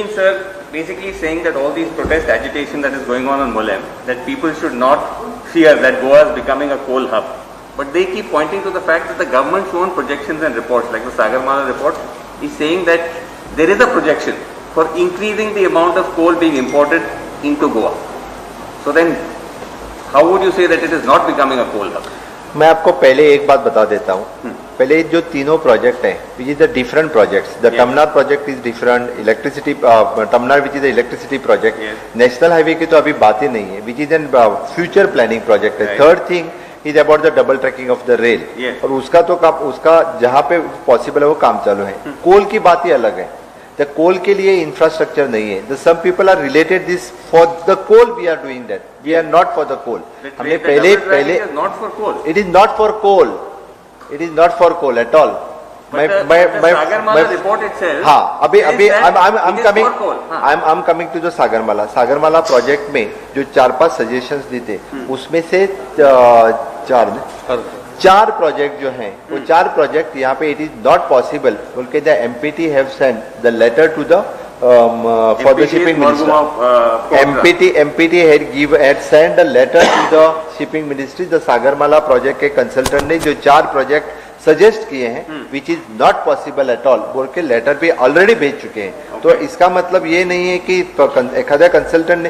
mean, sir, basically saying that all these protest agitation that is going on Mulem, that people should not fear that Goa is becoming a coal hub. But they keep pointing to the fact that the government's own projections and reports, like the Sagarmala report, is saying that there is a projection for increasing the amount of coal being imported into Goa. So then, how would you say that it is not becoming a coal hub? मैं आपको पहले एक बात बता देता हूँ. पहले जो तीनों प्रोजेक्ट हैं, which is the different projects. The Tamnar project is different, electricity Tamnar which is the electricity project. National highway की तो अभी बात ही नहीं है, which is an future planning project है. Third thing is about the double tracking of the rail, और उसका तो काम, उसका जहाँ पे पॉसिबल है वो काम चालू है. कोल की बात ही अलग है. द कोल के लिए इंफ्रास्ट्रक्चर नहीं है. The some people are related this for the coal. We are doing that, we are not for the coal. हमने पहले it is not for coal, it is not for coal at all. हाँ, अभी I am coming to the Sagarmala project में जो 4-5 suggestions दी थे, उसमें से चार प्रोजेक्ट जो हैं, वो 4 प्रोजेक्ट यहाँ पे इट इज नॉट पॉसिबल बोल के the MPT have send the letter to the for the shipping minister. MPT had sent a letter to the shipping ministry. The Sagarmala project के कंसल्टेंट ने जो 4 प्रोजेक्ट सजेस्ट किए हैं, which is not possible at all बोल के letter भी already भेज चुके हैं. तो इसका मतलब ये नहीं है कि एखाद्या कंसल्टेंट ने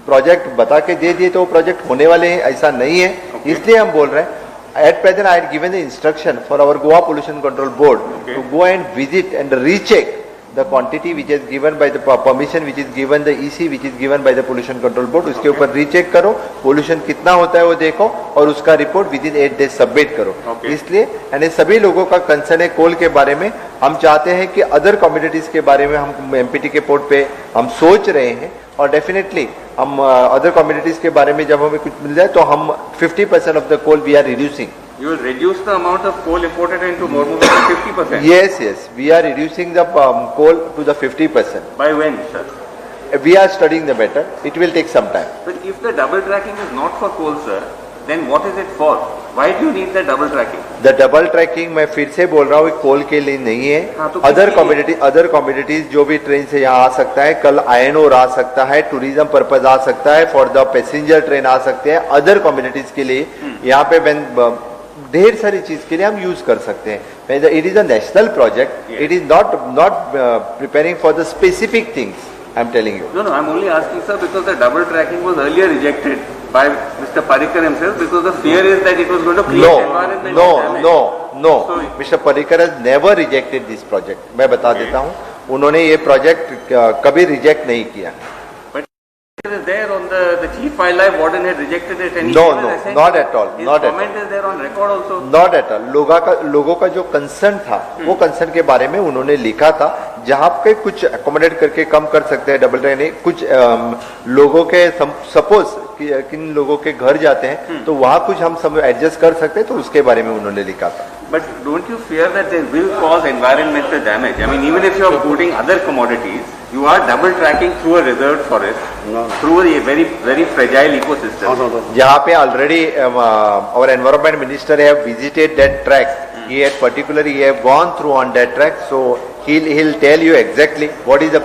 प्रोजेक्ट बता के दे दिए तो वो प्रोजेक्ट होने वाले हैं, ऐसा नहीं है. इसलिए हम बोल रहे हैं, at present I had given the instruction for our Goa Pollution Control Board to go and visit and recheck the quantity which is given by the permission which is given the EC which is given by the Pollution Control Board. उसके ऊपर recheck करो, pollution कितना होता है वो देखो, और उसका report with in 8 days submit करो. इसलिए यानी सभी लोगों का कंसर्न है कोल के बारे में. हम चाहते हैं कि अदर कम्युनिटीज के बारे में हम एमपीटी के पोर्ट पे हम सोच रहे हैं, और डेफिनेटली हम अदर कम्युनिटीज के बारे में जब हमें कुछ मिल जाए तो हम 50% of the coal we are reducing. You will reduce the amount of coal imported into Mormugao to 50%? Yes, we are reducing the coal to the 50%. By when, sir? We are studying the matter. It will take some time. But if the double tracking is not for coal, sir, then what is it for? Why do you need the double tracking? The double tracking मैं फिर से बोल रहा हूँ, कोल के लिए नहीं है. अदर कम्युनिटीज जो भी ट्रेन से यहाँ आ सकता है, कल आयरन ओर आ सकता है, टूरिज्म पर्पज आ सकता है, फॉर द पैसेंजर ट्रेन आ सकते हैं. अदर कम्युनिटीज के लिए यहाँ पे ढेर सारी चीज के लिए हम यूज कर सकते हैं. It is a national project. It is not preparing for the specific things. I am telling you. No, I'm only asking, sir, because the double tracking was earlier rejected by Mr. Parrikar himself, because the fear is that it was going to create environmental damage. No. Mr. Parrikar has never rejected this project. मैं बता देता हूँ, उन्होंने ये project कभी reject नहीं किया. It is there on the chief wildlife warden had rejected it. And no, not at all. His not comment is there on record also. Not at all. लोगों का जो कंसर्न था, वो कंसर्न के बारे में उन्होंने लिखा था. जहाँ पे कुछ अकोमोडेट करके कम कर सकते हैं डबल ट्रेन, कुछ लोगों के सपोज किन लोगों के घर जाते हैं तो वहाँ कुछ हम सब एडजस्ट कर सकते हैं, तो उसके बारे में उन्होंने लिखा था. But don't you fear that they will cause environmental damage? I mean, even if you are putting other commodities, you are double tracking through a reserved forest, through a very, very fragile ecosystem. जहाँ पे already our environment minister have visited that track. He had particularly gone through on that track, so he'll tell you exactly what is the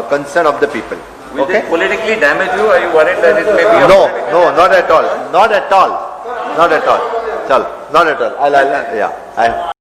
concern of the people. Will this politically damage you? Are you worried that it may be? No, not at all. Not at all. Chal, not at all. Yeah.